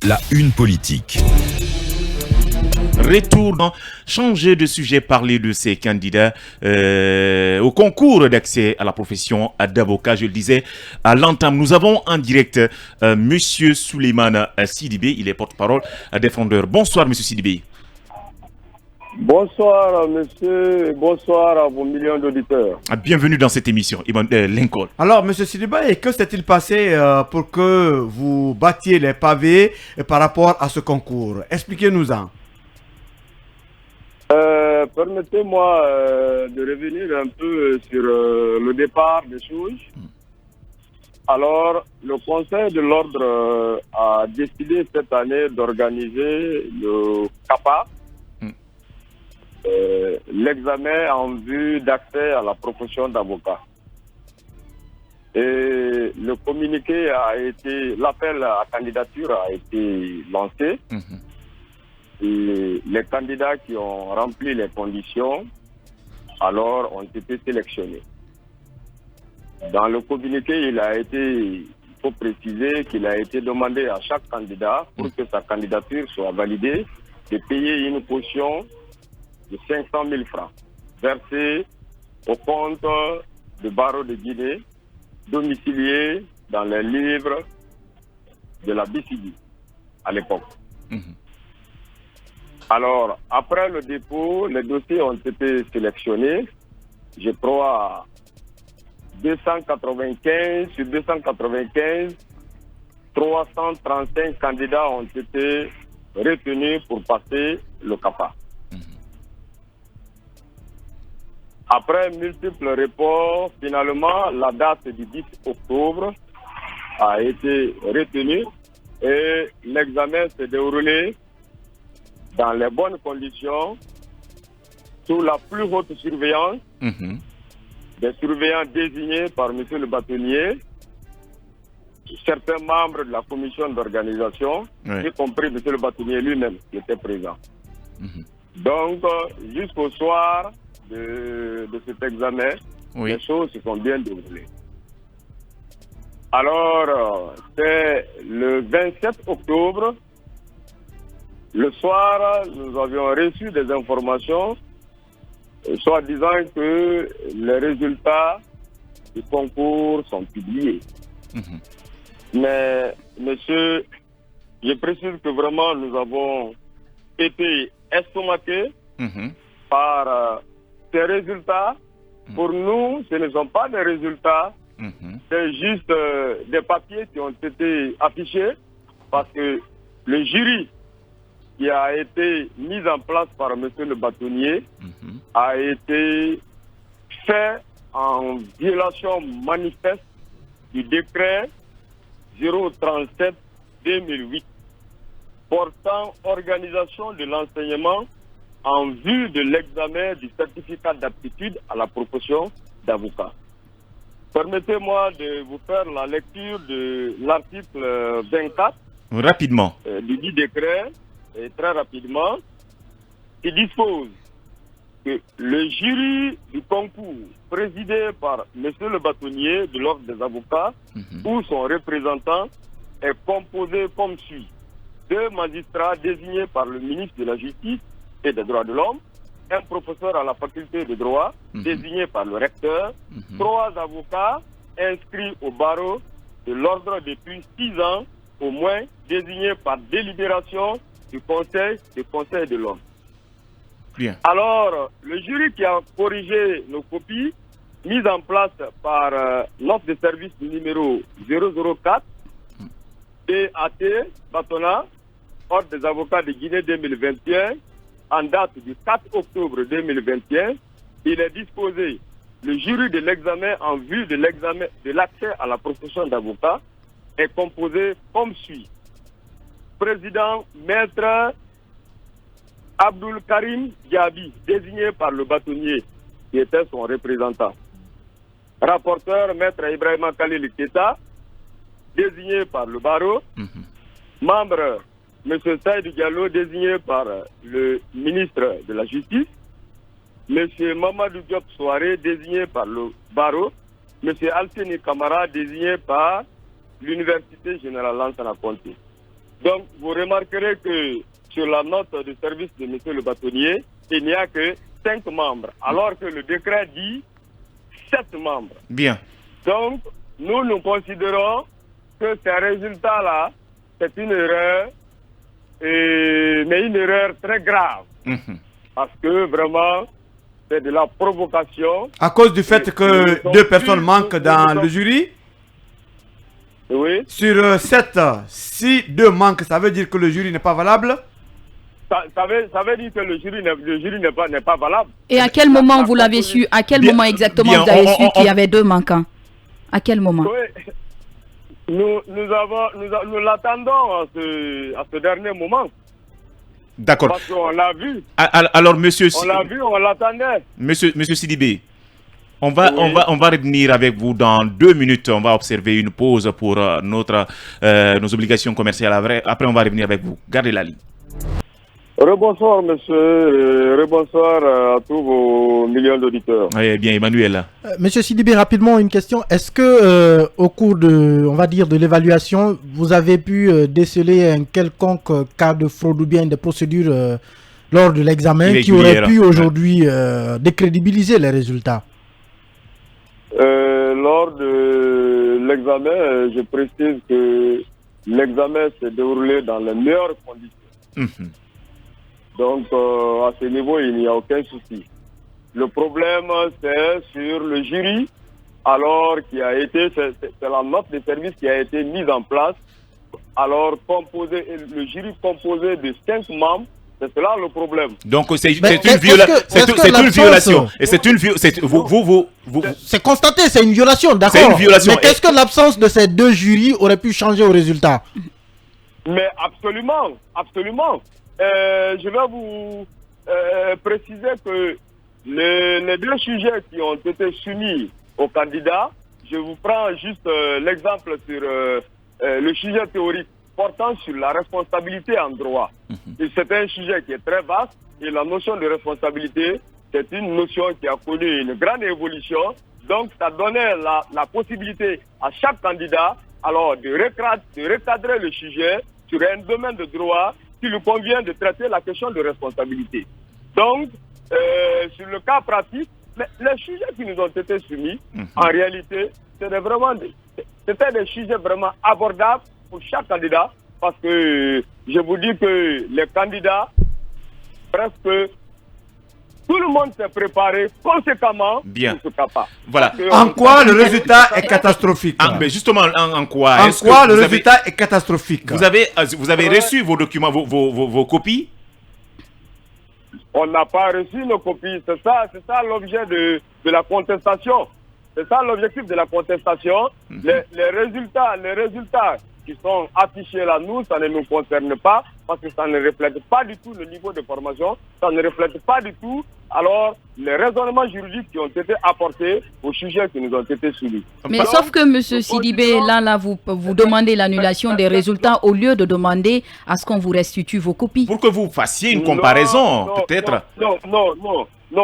La une politique. Retour dans changer de sujet, parler de ces candidats au concours d'accès à la profession d'avocat. Je le disais à l'entame, nous avons en direct Monsieur Souleymane Sidibé, il est porte-parole des Frondeurs. Bonsoir Monsieur Sidibé. Bonsoir monsieur, et bonsoir à vos millions d'auditeurs. Bienvenue dans cette émission, Lincoln. Alors, monsieur Sidibé, que s'est-il passé pour que vous battiez les pavés par rapport à ce concours? Expliquez-nous-en. Permettez-moi de revenir un peu sur le départ des choses. Alors, le Conseil de l'Ordre a décidé cette année d'organiser le CAPA, l'examen en vue d'accès à la profession d'avocat. Et le communiqué a été, l'appel à candidature a été lancé. Et les candidats qui ont rempli les conditions, alors, ont été sélectionnés. Dans le communiqué, il faut préciser qu'il a été demandé à chaque candidat, pour que sa candidature soit validée, de payer une caution de 500 000 francs, versée au compte du barreau de Guinée, domicilié dans les livres de la BCD à l'époque. Alors, après le dépôt, les dossiers ont été sélectionnés. Je crois 295 sur 295, 335 candidats ont été retenus pour passer le CAPA. Après multiples reports, finalement, la date du 10 octobre a été retenue et l'examen s'est déroulé dans les bonnes conditions, sous la plus haute surveillance, des surveillants désignés par M. le bâtonnier, certains membres de la commission d'organisation, y compris M. le bâtonnier lui-même qui était présent. Donc, jusqu'au soir de cet examen, les choses se sont bien déroulées. Alors, c'est le 27 octobre, le soir, nous avions reçu des informations, soit disant que les résultats du concours sont publiés. Mais, monsieur, je précise que vraiment nous avons été estomaqués par ces résultats. Pour nous, ce ne sont pas des résultats, c'est juste des papiers qui ont été affichés parce que le jury qui a été mis en place par M. le bâtonnier a été fait en violation manifeste du décret 037-2008 portant organisation de l'enseignement en vue de l'examen du certificat d'aptitude à la profession d'avocat. Permettez-moi de vous faire la lecture de l'article 24 rapidement du dit décret, et très rapidement, qui dispose que le jury du concours présidé par M. le bâtonnier de l'Ordre des avocats ou son représentant est composé comme suit. 2 magistrats désignés par le ministre de la Justice et des Droits de l'Homme, un professeur à la faculté de droit désigné par le recteur, 3 avocats inscrits au barreau de l'ordre depuis 6 ans au moins, désignés par délibération du Conseil de l'Homme. Bien. Alors, le jury qui a corrigé nos copies, mises en place par l'offre de service numéro 004, PAT, Batona, Ordre des avocats de Guinée 2021, en date du 4 octobre 2021, il est disposé le jury de l'examen en vue de l'accès à la profession d'avocat est composé comme suit. Président, maître Abdul Karim Diaby, désigné par le bâtonnier, qui était son représentant. Rapporteur, maître Ibrahima Khalil Keta, désigné par le barreau. Membre, M. Saïd Diallo, désigné par le ministre de la Justice. M. Mamadou Diop Soare, désigné par le barreau. M. Alcini Kamara, désigné par l'Université Générale Lansana Conté. Donc, vous remarquerez que sur la note de service de M. le bâtonnier, il n'y a que 5 membres, alors que le décret dit 7 membres. Bien. Donc, nous considérons que ces résultats-là, c'est une erreur, mais une erreur très grave. Parce que vraiment, c'est de la provocation. À cause du fait que 2 personnes manquent dans le jury? Oui. Sur 7, si 2 manquent, ça veut dire que le jury n'est pas valable? Ça veut dire que le jury n'est pas valable. Et à quel moment vous l'avez su? À quel moment exactement vous avez su qu'il y avait 2 manquants? À quel moment? Oui. Nous l'attendons à ce dernier moment. D'accord. Parce qu'on l'a vu. Alors, monsieur... On l'a vu, on l'attendait. Monsieur Sidibé, on va revenir avec vous dans 2 minutes. On va observer une pause pour nos obligations commerciales. Après, on va revenir avec vous. Gardez la ligne. Rebonsoir, monsieur. Rebonsoir à tous vos millions d'auditeurs. Oui, bien, Emmanuel. Monsieur Sidibé, rapidement, une question. Est-ce que, au cours de l'évaluation, vous avez pu déceler un quelconque cas de fraude ou bien de procédure lors de l'examen qui aurait pu aujourd'hui décrédibiliser les résultats? Lors de l'examen, je précise que l'examen s'est déroulé dans les meilleures conditions. Donc, à ce niveau, il n'y a aucun souci. Le problème, c'est sur le jury, alors c'est la note de service qui a été mise en place. Alors, le jury composé de 5 membres, c'est cela le problème. Donc, c'est une violation. Et c'est une violation. C'est constaté, c'est une violation, d'accord. C'est une violation. Mais qu'est-ce que l'absence de ces 2 jurys aurait pu changer au résultat? Mais absolument, absolument. Je vais vous préciser que les 2 sujets qui ont été soumis aux candidats, je vous prends juste l'exemple sur le sujet théorique portant sur la responsabilité en droit. C'est un sujet qui est très vaste et la notion de responsabilité, c'est une notion qui a connu une grande évolution. Donc, ça donnait la possibilité à chaque candidat alors de recadrer le sujet sur un domaine de droit qui lui convient de traiter la question de responsabilité. Donc, sur le cas pratique, les sujets qui nous ont été soumis, en réalité, c'était des sujets vraiment abordables pour chaque candidat, parce que je vous dis que les candidats, presque tout le monde s'est préparé conséquemment pour ce CAPA. Voilà. En quoi le résultat est catastrophique? Mais justement, en quoi? En quoi le résultat est catastrophique? Vous avez reçu vos documents, vos copies? On n'a pas reçu nos copies. C'est ça l'objet de la contestation. C'est ça l'objectif de la contestation. Les résultats qui sont affichés là, nous, ça ne nous concerne pas parce que ça ne reflète pas du tout le niveau de formation, ça ne reflète pas du tout alors les raisonnements juridiques qui ont été apportés aux sujets qui nous ont été soumis. Mais donc, sauf que M. Sidibé, là, vous demandez l'annulation des résultats au lieu de demander à ce qu'on vous restitue vos copies. Pour que vous fassiez une comparaison, peut-être. Non,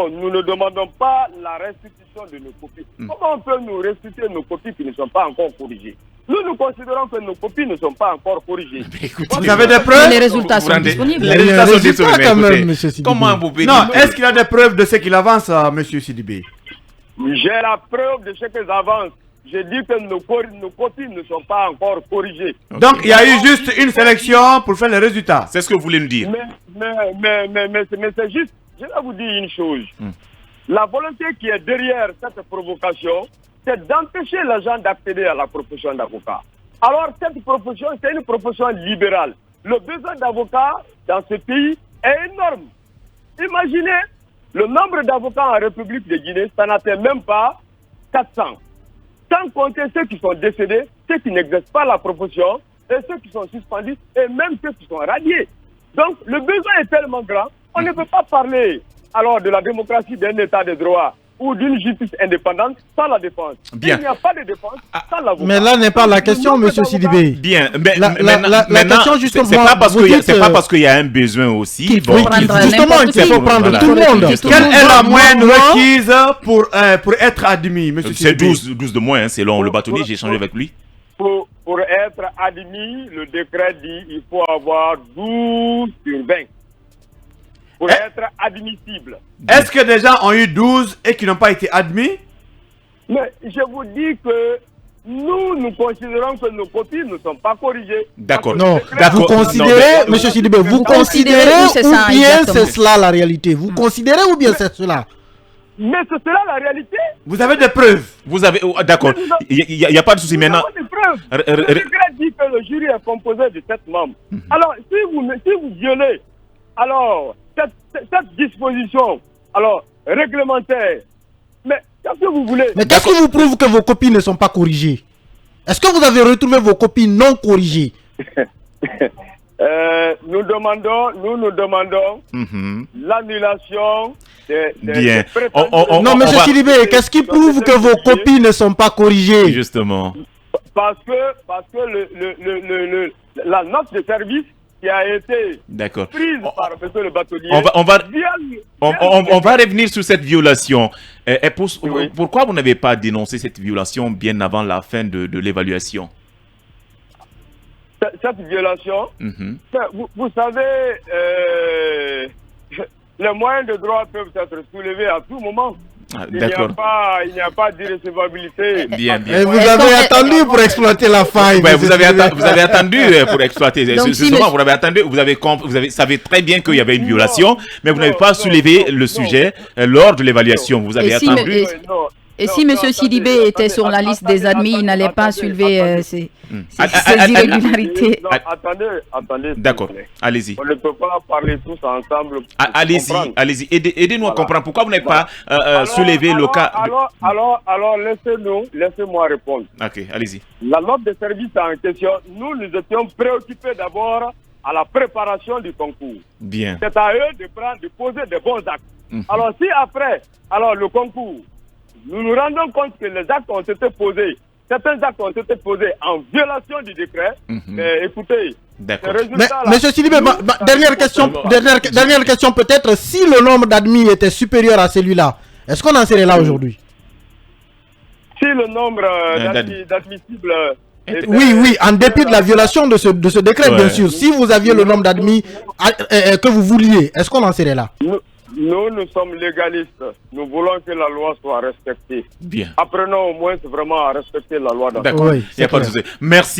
nous ne demandons pas la restitution de nos copies. Comment on peut nous restituer nos copies qui ne sont pas encore corrigées? Nous considérons que nos copies ne sont pas encore corrigées. Vous avez des preuves? Les résultats sont disponibles. Les résultats sont disponibles quand même, M. Sidibé. Comment vous pouvez Non, est-ce qu'il y a des preuves de ce qu'il avance, M. Sidibé? J'ai la preuve de ce qu'ils avancent. Je dis que nos copies ne sont pas encore corrigées. Donc, il y a eu juste une sélection pour faire les résultats. C'est ce que vous voulez nous dire. Mais c'est juste, je vais vous dire une chose. La volonté qui est derrière cette provocation, c'est d'empêcher les gens d'accéder à la profession d'avocat. Alors, cette profession, c'est une profession libérale. Le besoin d'avocats dans ce pays est énorme. Imaginez le nombre d'avocats en République de Guinée, ça n'atteint même pas 400. Sans compter ceux qui sont décédés, ceux qui n'exercent pas la profession, et ceux qui sont suspendus, et même ceux qui sont radiés. Donc, le besoin est tellement grand, on ne peut pas parler alors de la démocratie d'un état de droit ou d'une justice indépendante sans la défense. Bien. Il n'y a pas de défense sans l'avocat. Mais là n'est pas la question, M. Sidibé. Bien, la question justement, c'est pas parce qu'il y a un besoin aussi. Justement, il faut prendre tout le monde. Quelle est la moyenne requise pour être admis, M. C'est Sidibé? 12 de moins, selon le bâtonnier, j'ai échangé avec lui. Pour pour être admis, le décret dit qu'il faut avoir 12 sur 20 pour être admissible. Est-ce que des gens ont eu 12 et qui n'ont pas été admis? Mais je vous dis que nous considérons que nos copies ne sont pas corrigées. D'accord. Non, D'accord. vous considérez, Non, monsieur Sidibé, vous considérez considérez ou c'est ça, ou bien exactement. c'est cela la réalité? Vous considérez ou bien c'est cela? Mais c'est cela la réalité. Vous avez des preuves? Vous avez... oh, d'accord. Il n'y a pas de souci Nous maintenant. avons des preuves. R- Le r- décret dit que le jury est composé de 7 membres. Alors, si vous violez alors cette disposition alors réglementaire, mais qu'est-ce que vous voulez? Mais qu'est-ce qui vous prouve que vos copies ne sont pas corrigées? Est-ce que vous avez retrouvé vos copies non corrigées? Nous demandons Mhm. l'annulation des Bien. prétendus- Non, monsieur va- Sidibé, qu'est-ce qui prouve que vos copies ne sont pas corrigées? Justement. parce que la note de service qui a été D'accord. prise par monsieur le bâtonnier On va viole- on va revenir sur cette violation. Oui. Pourquoi vous n'avez pas dénoncé cette violation bien avant la fin de l'évaluation? cette violation. Mhm. Vous savez, les moyens de droit peuvent être soulevés à tout moment. Ah, Il n'y a d'accord. pas d'irrecevabilité. Bien, bien. Et vous Est-ce avez qu'on- attendu pour exploiter la faille. Ouais, monsieur vous avez Sidibé. attendu pour exploiter. Donc, C'est si souvent, monsieur- vous avez attendu, vous savez très bien qu'il y avait une violation, mais vous n'avez non, pas non, soulevé non, le non. sujet lors de l'évaluation. Vous avez Et si, attendu. Et si M. Sidibé était sur la liste des admis, il n'allait pas soulever ces irrégularités. Non, attendez. D'accord. s'il vous plaît. Allez-y. On ne peut pas parler tous ensemble. pour Allez-y, comprendre. allez-y. Aidez-nous à Voilà. comprendre pourquoi vous n'avez Voilà. pas Alors, soulevé le cas. Alors, laissez-moi répondre. Ok, allez-y. La note de service en question, nous étions préoccupés d'abord à la préparation du concours. Bien. C'est à eux de poser de bons actes. Alors, si après, le concours, nous nous rendons compte que les actes ont été posés, certains actes ont été posés en violation du décret, mais écoutez, D'accord. ces Mais, résultats-là, monsieur Sidibé, dernière question peut-être, si le nombre d'admis était supérieur à celui-là, est-ce qu'on en serait là aujourd'hui? si le nombre d'admissibles... était- Oui, en dépit de la violation de ce décret, Ouais. bien sûr. Si vous aviez le nombre d'admis que vous vouliez, est-ce qu'on en serait là? Nous sommes légalistes. Nous voulons que la loi soit respectée. Bien. Apprenons au moins vraiment à respecter la loi. D'accord. Oui, Il n'y c'est a pas de clair. souci. Merci.